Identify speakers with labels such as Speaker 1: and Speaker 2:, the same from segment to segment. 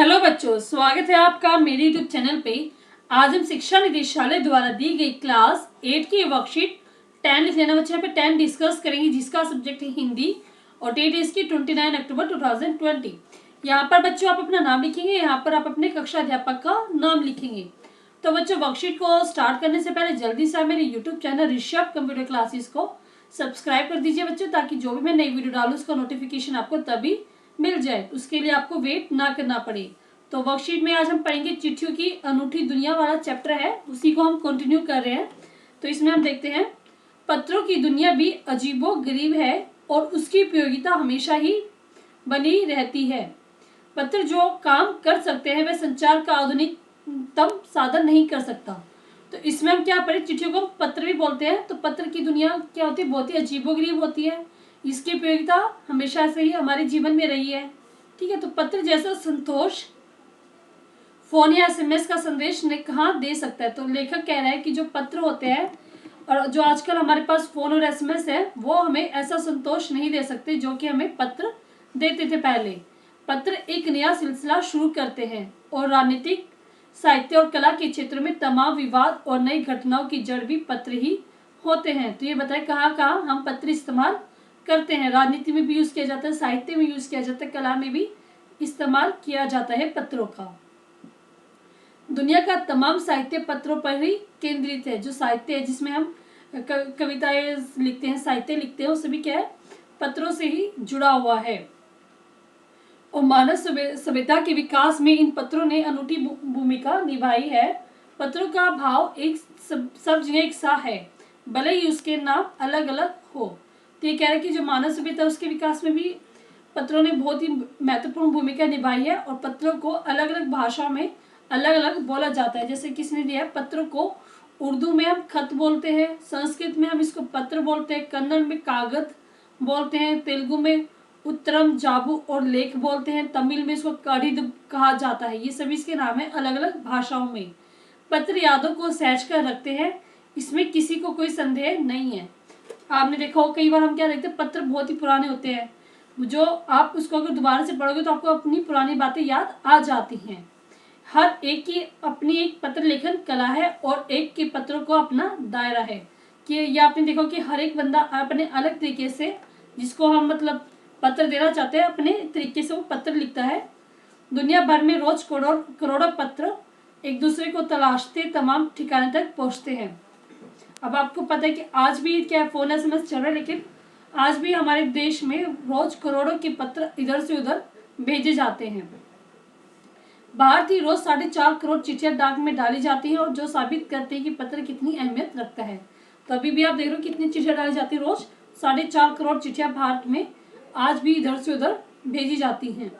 Speaker 1: Hello बच्चों, स्वागत है आपका मेरे यूट्यूब चैनल पे। आज हम शिक्षा निदेशालय द्वारा दी गई क्लास 8 की वर्कशीट 10 लिख लेना बच्चे। यहाँ पे 10 डिस्कस करेंगे जिसका सब्जेक्ट है हिंदी और डेट है इसकी 29 अक्टूबर 2020। यहाँ पर बच्चों आप अपना नाम लिखेंगे, यहाँ पर आप अपने कक्षा अध्यापक का नाम लिखेंगे। तो बच्चों वर्कशीट को स्टार्ट करने से पहले जल्दी से आप मेरे YouTube channel Rishabh computer classes को सब्सक्राइब कर दीजिए बच्चों, ताकि जो भी मैं नई वीडियो डालूँ उसका नोटिफिकेशन आपको तभी मिल जाए, उसके लिए आपको वेट ना करना पड़े। तो वर्कशीट में आज हम पढ़ेंगे चिट्ठियों की अनूठी दुनिया वाला चैप्टर है, उसी को हम कंटिन्यू कर रहे हैं। तो इसमें हम देखते हैं, पत्रों की दुनिया भी अजीबो गरीब है और उसकी उपयोगिता हमेशा ही बनी रहती है। पत्र जो काम कर सकते हैं वह संचार का आधुनिकतम साधन नहीं कर सकता। तो इसमें हम क्या पढ़े, चिट्ठियों को पत्र भी बोलते हैं। तो पत्र की दुनिया क्या होती है, बहुत ही अजीबोगरीब होती है। इसकी उपयोगिता हमेशा से ही हमारे जीवन में रही है। ठीक है, तो पत्र जैसा संतोष फोन या एसएमएस का संदेश ने कहाँ दे सकता है। तो लेखक कह रहा है कि जो पत्र होते हैं और जो आजकल हमारे पास फोन और एसएमएस है, वो हमें ऐसा संतोष नहीं दे सकते जो कि हमें पत्र देते थे पहले। पत्र एक नया सिलसिला शुरू करते हैं और राजनीतिक, साहित्य और कला के क्षेत्र में तमाम विवाद और नई घटनाओं की जड़ भी पत्र ही होते हैं। तो ये बताए कहाँ कहाँ हम पत्र इस्तेमाल करते हैं। राजनीति में भी यूज किया जाता है, साहित्य में यूज किया जाता है, कला में भी इस्तेमाल किया जाता है पत्रों का। दुनिया का तमाम साहित्य पत्रों पर ही केंद्रित है। जो साहित्य है जिसमें हम कविताएं लिखते हैं, साहित्य लिखते हैं, वो सभी क्या है, पत्रों से ही जुड़ा हुआ है। और मानव सभ्यता के विकास में इन पत्रों ने अनूठी भूमिका निभाई है। पत्रों का भाव एक सब जगह एक सा है, भले ही उसके नाम अलग अलग हो। तो ये कह रहे हैं कि जो मानव सभ्यता उसके विकास में भी पत्रों ने बहुत ही महत्वपूर्ण भूमिका निभाई है। और पत्रों को अलग अलग भाषाओं में अलग अलग बोला जाता है। जैसे किसने दिया है, पत्रों को उर्दू में हम खत बोलते हैं, संस्कृत में हम इसको पत्र बोलते हैं, कन्नड़ में कागज बोलते हैं, तेलुगु में उत्तरम, जाबू और लेख बोलते हैं, तमिल में इसको कड़िद कहा जाता है। ये सभी इसके नाम है अलग अलग भाषाओं में। पत्र यादों को सहज कर रखते हैं, इसमें किसी को कोई संदेह नहीं है। आपने देखा हो कई बार हम क्या देखते हैं, पत्र बहुत ही पुराने होते हैं, जो आप उसको अगर दोबारा से पढ़ोगे तो आपको अपनी पुरानी बातें याद आ जाती हैं। हर एक की अपनी एक पत्र लेखन कला है और एक के पत्रों को अपना दायरा है। कि ये आपने देखो कि हर एक बंदा अपने अलग तरीके से, जिसको हम मतलब पत्र देना चाहते हैं, अपने तरीके से वो पत्र लिखता है। दुनिया भर में रोज करोड़ों पत्र एक दूसरे को तलाशते तमाम ठिकाने तक पहुंचते हैं। अब आपको पता है कि आज भी क्या फोन एसएमएस चल रहा है, लेकिन आज भी हमारे देश में रोज करोड़ों के पत्र इधर से उधर भेजे जाते हैं। भारत ही रोज 4.5 करोड़ चिट्ठियां डाक में डाली जाती हैं, और जो साबित करते हैं कि पत्र कितनी अहमियत रखता है। तो अभी भी आप देख रहे हो कितनी चिट्ठियां डाली जाती है, रोज 4.5 करोड़ चिट्ठियां भारत में आज भी इधर से उधर भेजी जाती हैं।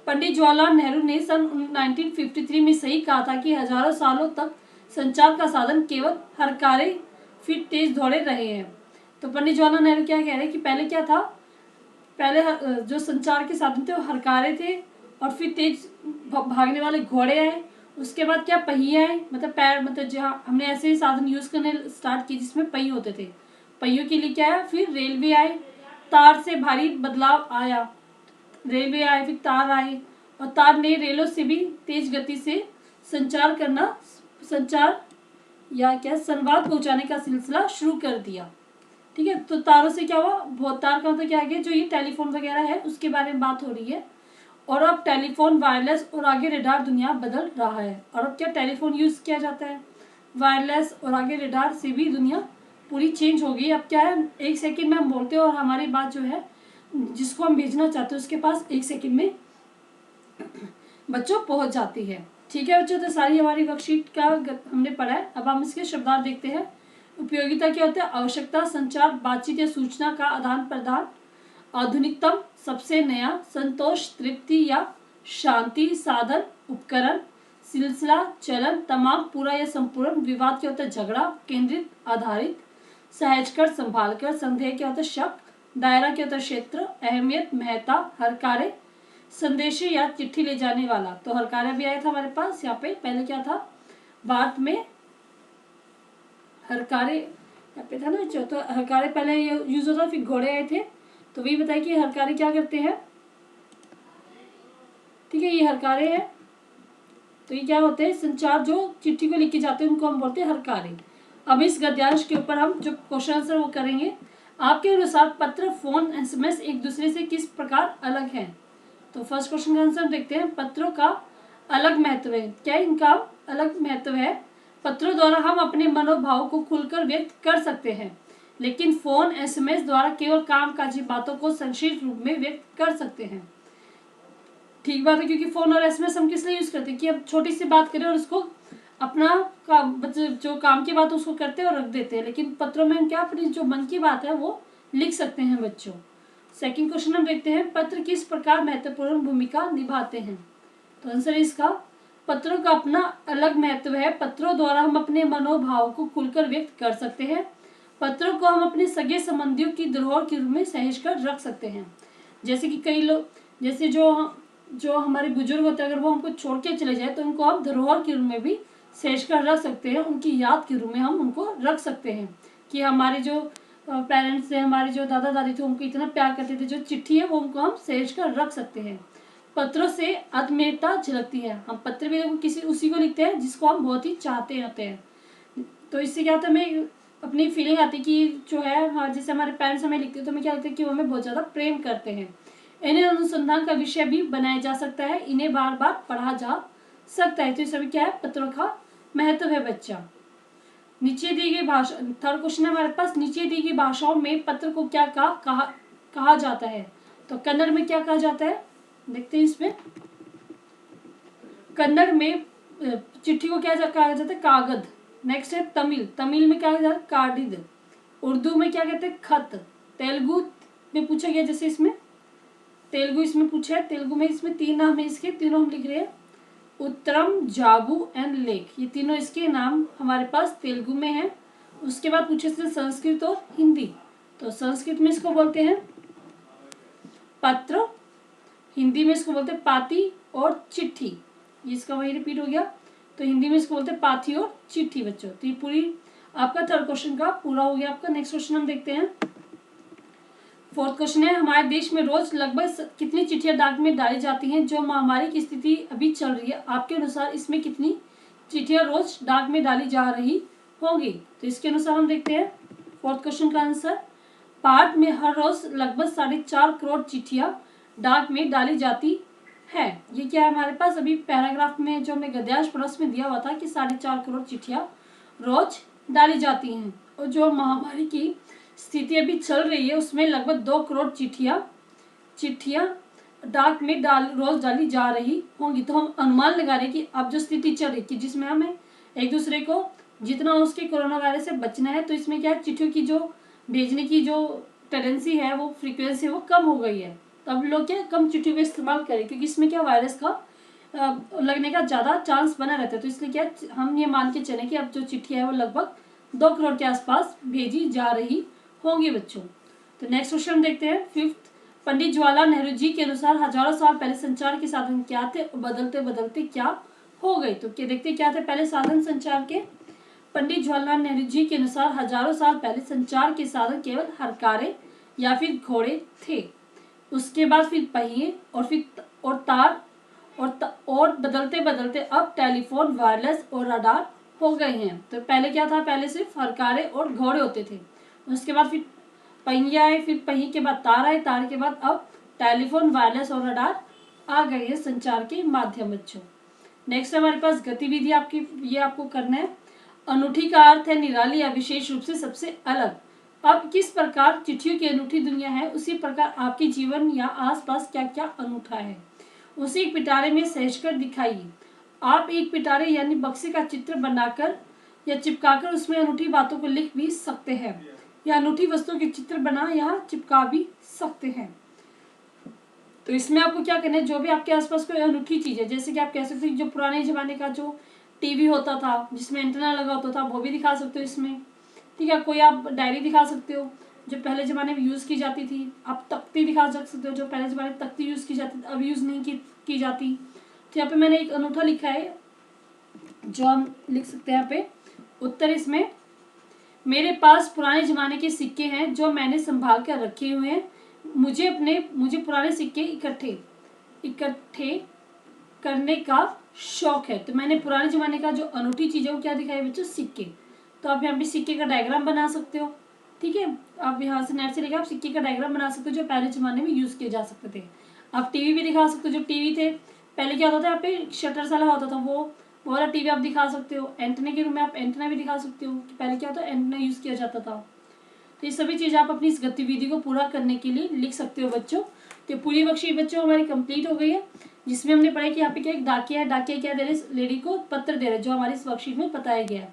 Speaker 1: पंडित जवाहरलाल नेहरू ने सन 1953 में सही कहा था कि हजारों सालों तक संचार का साधन केवल हरकारे फिर तेज दौड़े रहे हैं। तो पंडित जवाहरलाल नेहरू क्या कह रहे हैं कि पहले क्या था, पहले जो संचार के साधन थे वो हरकारे थे, और फिर तेज भागने वाले घोड़े आए, उसके बाद क्या पहिए आए, मतलब पैर, मतलब जहाँ हमने ऐसे साधन यूज करने स्टार्ट किए जिसमें पहिए होते थे। पहियों के लिए क्या आया, फिर रेलवे आए, तार से भारी बदलाव आया, रेलवे आए, फिर तार आए, और तार ने रेलों से भी तेज गति से संचार या क्या संवाद पहुंचाने का सिलसिला शुरू कर दिया। ठीक है, तो तारों से क्या हुआ, बहुत तार का मतलब क्या है, जो ये टेलीफोन वगैरह है उसके बारे में बात हो रही है। और अब टेलीफोन, वायरलेस और आगे रेडार दुनिया बदल रहा है। और अब क्या टेलीफोन यूज किया जाता है, वायरलेस और आगे रेडार से भी दुनिया पूरी चेंज हो गई। अब क्या है, 1 सेकंड में हम बोलते हैं और हमारी बात जो है जिसको हम भेजना चाहते हैं उसके पास 1 सेकंड में बच्चों पहुंच जाती है। ठीक है बच्चों, तो सारी हमारी वर्कशीट का हमने पढ़ा है। अब हम इसके शब्दार्थ देखते हैं। उपयोगिता क्या होता है, आवश्यकता, संचार, बातचीत या सूचना का आदान प्रदान। आधुनिकतम, सबसे नया, संतोष, तृप्ति या शांति, साधन, उपकरण, सिलसिला, चलन, तमाम, पूरा या संपूर्ण। विवाद क्या होता है, झगड़ा, केंद्रित, आधारित, सहजकर, संभालकर। संदेह क्या होता है, शक। दायरा क्या होता है, क्षेत्र। अहमियत, महत्ता, हरकारे, संदेश या चिट्ठी ले जाने वाला। तो हरकारे भी आया था हमारे पास यहाँ पे, पहले क्या था भारत में हरकारे यहाँ पे था ना, जो तो हरकारे पहले यूज होता, फिर घोड़े आए थे। तो वही बताया कि हरकारे क्या करते हैं, ठीक है, ये हरकारे हैं। तो ये क्या होते हैं, संचार जो चिट्ठी को लिख के जाते हैं उनको हम बोलते हैं हरकारे। अब इस गद्यांश के ऊपर हम जो क्वेश्चन आंसर वो करेंगे। आपके अनुसार पत्र, फोन, एसएमएस एक दूसरे से किस प्रकार अलग हैं? तो फर्स्ट क्वेश्चन का आंसर देखते हैं। पत्रों का अलग महत्व है। क्या इनका अलग महत्व है? पत्रों द्वारा हम अपने मनोभाव को खुलकर व्यक्त कर सकते हैं, लेकिन फोन, एसएमएस द्वारा केवल कामकाजी बातों को संक्षिप्त रूप में व्यक्त कर सकते हैं। ठीक बात है, क्योंकि फोन और एसएमएस हम किस लिए यूज करते हैं कि अब छोटी सी बात करें और उसको अपना जो काम की बात उसको करते हैं और रख देते हैं, लेकिन पत्रों में हम क्या अपनी जो मन की बात है वो लिख सकते हैं बच्चों। सेकंड क्वेश्चन हम देखते हैं, पत्र किस प्रकार महत्वपूर्ण भूमिका निभाते हैं? तो आंसर इसका, पत्रों का अपना अलग महत्व है। पत्रों द्वारा हम अपने मनोभाव को खुलकर व्यक्त कर सकते हैं। पत्रों को हम अपने सगे संबंधियों की धरोहर के रूप में सहेज कर रख सकते हैं। जैसे कि कई लोग, जैसे जो हमारे बुजुर्ग होते हैं, अगर वो हमको छोड़ के चले जाए तो उनको हम धरोहर के रूप में भी सहेज कर रख सकते हैं। उनकी याद के रूप में हम उनको रख सकते हैं कि हमारे जो पेरेंट्स थे, हमारे जो दादा दादी थे, उनको इतना प्यार करते थे। जो चिट्ठी है वो उनको हम सहेज कर रख सकते हैं। पत्रों से आत्मीयता झलकती है। हम पत्र भी देखो किसी उसी को लिखते हैं जिसको हम बहुत ही चाहते होते हैं। तो इससे क्या होता है, हमें अपनी फीलिंग आती है कि जो है, हाँ, जैसे हमारे पेरेंट्स हमें लिखते हैं तो हमें क्या लगता है कि वो हमें बहुत ज़्यादा प्रेम करते हैं। इन्हें अनुसंधान का विषय भी बनाया जा सकता है। इन्हें बार बार पढ़ा जा सकता है। तो ये सभी क्या है, पत्रों का महत्व है बच्चा। नीचे दी गई भाषा, थर्ड क्वेश्चन है हमारे पास, नीचे दी गई भाषाओं में पत्र को क्या कहा जाता है? तो कन्नड़ में क्या कहा जाता है, देखते हैं इसमें। कन्नड़ में चिट्ठी को क्या कहा जाता है? कागज। नेक्स्ट है तमिल में क्या कहा जाता है? काडिद। उर्दू में क्या कहते हैं? खत। तेलुगु में पूछा गया, जैसे इसमें तेलुगु इसमें पूछा है, तेलुगु में इसमें 3 नाम है इसके, तीनों हम लिख रहे हैं, उत्तरम, जाबू एंड लेख। ये तीनों इसके नाम हमारे पास तेलुगु में है। उसके बाद पूछे थे संस्कृत और हिंदी। तो संस्कृत में इसको बोलते हैं पत्र, हिंदी में इसको बोलते हैं पाती और चिट्ठी। ये इसका वही रिपीट हो गया। तो हिंदी में इसको बोलते हैं पाथी और चिट्ठी बच्चों। तो ये पूरी आपका थर्ड क्वेश्चन का पूरा हो गया आपका। नेक्स्ट क्वेश्चन हम देखते हैं। फोर्थ क्वेश्चन है, हमारे देश में रोज लगभग कितनी चिट्ठियां डाक में डाली जाती हैं? जो महामारी की स्थिति अभी चल रही है, आपके अनुसार इसमें कितनी चिट्ठियां रोज डाक में डाली जा रही होंगी? तो इसके अनुसार हम देखते हैं फोर्थ क्वेश्चन का आंसर। भारत में हर रोज लगभग 4.5 करोड़ चिट्ठियां डाक में डाली जाती है। ये क्या है हमारे पास, अभी पैराग्राफ में जो हमने गद्यांश पढ़ा उसमें दिया हुआ था कि 4.5 करोड़ चिट्ठियां रोज डाली जाती हैं। और जो महामारी की स्थिति अभी चल रही है उसमें लगभग 2 करोड़ चिट्ठियां डाक में रोज डाली जा रही होंगी। तो हम अनुमान लगा रहे हैं कि अब जो स्थिति चल रही है जिसमें हमें एक दूसरे को जितना उसके कोरोना वायरस से बचना है, तो इसमें क्या है, चिट्ठियों की जो भेजने की जो टेंडेंसी है, वो फ्रीक्वेंसी वो कम हो गई है। तो अब लोग क्या कम चिट्ठियों का इस्तेमाल करें, क्योंकि इसमें क्या वायरस का लगने का ज़्यादा चांस बना रहता है। तो इसलिए क्या हम ये मान के चलें कि अब जो चिट्ठी है वो लगभग 2 करोड़ के आसपास भेजी जा रही होंगी बच्चों। तो नेक्स्ट क्वेश्चन हम देखते हैं फिफ्थ। पंडित जवाहरलाल नेहरू जी के अनुसार हजारों साल पहले संचार के साधन क्या थे और बदलते बदलते क्या हो गए? तो क्या देखते क्या थे पहले साधन संचार के? पंडित जवाहरलाल नेहरू जी के अनुसार हजारों साल पहले संचार के साधन केवल हरकारे या फिर घोड़े थे। उसके बाद फिर पहिए और तार और बदलते बदलते अब टेलीफोन, वायरलेस और रडार हो गए हैं। तो पहले क्या था, पहले सिर्फ हरकारे और घोड़े होते थे। उसके बाद फिर पहिया आए, फिर पहिए के बाद तार आए, तार के बाद अब टेलीफोन, वायरलेस और रडार आ गए हैं संचार के माध्यम बच्चों। नेक्स्ट हमारे पास गतिविधि ये आपको करना है। अनूठी का अर्थ है निराली या विशेष रूप से सबसे अलग। अब किस प्रकार चिट्ठियों की अनूठी दुनिया है, उसी प्रकार आपके जीवन या आसपास क्या क्या अनूठा है, उसे एक पिटारे में सहजकर दिखाइए। आप एक पिटारे यानी बक्से का चित्र बनाकर या चिपकाकर उसमें अनूठी बातों को लिख भी सकते हैं, या अनूठी वस्तुओं के चित्र बना या चिपका भी सकते हैं। तो इसमें आपको क्या करना है, जो भी आपके आसपास कोई अनूठी चीज है, जैसे कि आप कह सकते हैं जो पुराने जमाने का जो टीवी होता था जिसमें एंटेना लगा होता था, वो भी दिखा सकते हो इसमें। ठीक है, कोई आप डायरी दिखा सकते हो जो पहले ज़माने में यूज़ की जाती थी। आप तख्ती दिखा सकते हो जो पहले ज़माने में तख्ती यूज़ की जाती थी, अब यूज़ नहीं की जाती। तो यहाँ पे मैंने एक अनूठा लिखा है जो हम लिख सकते हैं यहाँ पे उत्तर इसमें। मेरे पास पुराने ज़माने के सिक्के हैं जो मैंने संभाल कर रखे हुए हैं। मुझे पुराने सिक्के इकट्ठे करने का शौक है। तो मैंने पुराने ज़माने का जो अनूठी चीज़ है वो क्या दिखाई बच्चों, सिक्के। तो आप यहाँ पे सिक्के का डायग्राम बना सकते हो, ठीक है। आप यहाँ से नेट से लेकर आप सिक्के का डायग्राम बना सकते हो जो पहले ज़माने में यूज़ किए जा सकते थे। आप टीवी भी दिखा सकते हो, जो टीवी थे पहले क्या होता था, यहाँ पे शटर साला होता था, वो वाला टीवी आप दिखा सकते हो। एंटने के रूम में आप एंटना भी दिखा सकते हो कि पहले क्या होता है, एंटना यूज़ किया जाता था। तो ये सभी चीज़ आप अपनी इस गतिविधि को पूरा करने के लिए लिख सकते हो बच्चों। तो पूरी वर्कशीट बच्चों हमारी कंप्लीट हो गई है, जिसमें हमने पढ़ा कि यहाँ पे क्या एक डाकिया है, डाकिया क्या दे रहे हैं, लेडी को पत्र दे रहे हैं, जो हमारी इस वर्कशीट में बताया गया है।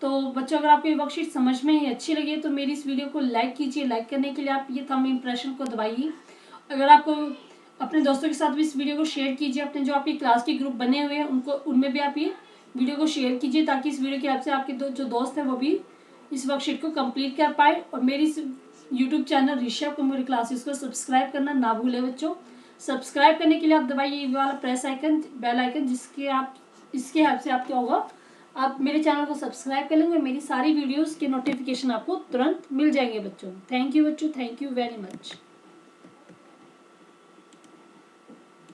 Speaker 1: तो बच्चों अगर आपको ये वर्कशीट समझ में अच्छी लगी तो मेरी इस वीडियो को लाइक कीजिए। लाइक करने के लिए आप ये थंब इम्प्रेशन को दबाइए। अगर आपको अपने दोस्तों के साथ भी इस वीडियो को शेयर कीजिए, अपने जो आपके क्लास के ग्रुप बने हुए हैं उनको, उनमें भी आप ये वीडियो को शेयर कीजिए, ताकि इस वीडियो की हेल्प से आपके जो दोस्त हैं वो भी इस वर्कशीट को कंप्लीट कर पाए। और मेरी इस YouTube channel Rishabh computer classes को सब्सक्राइब करना ना भूलें बच्चों। सब्सक्राइब करने के लिए आप दबाइए ये वाला प्रेस आइकन, बेल आइकन, इसके हेल्प से आप क्या होगा, आप मेरे चैनल को सब्सक्राइब कर लेंगे, मेरी सारी वीडियोस के नोटिफिकेशन आपको तुरंत मिल जाएंगे बच्चों। थैंक यू बच्चों, थैंक यू वेरी मच।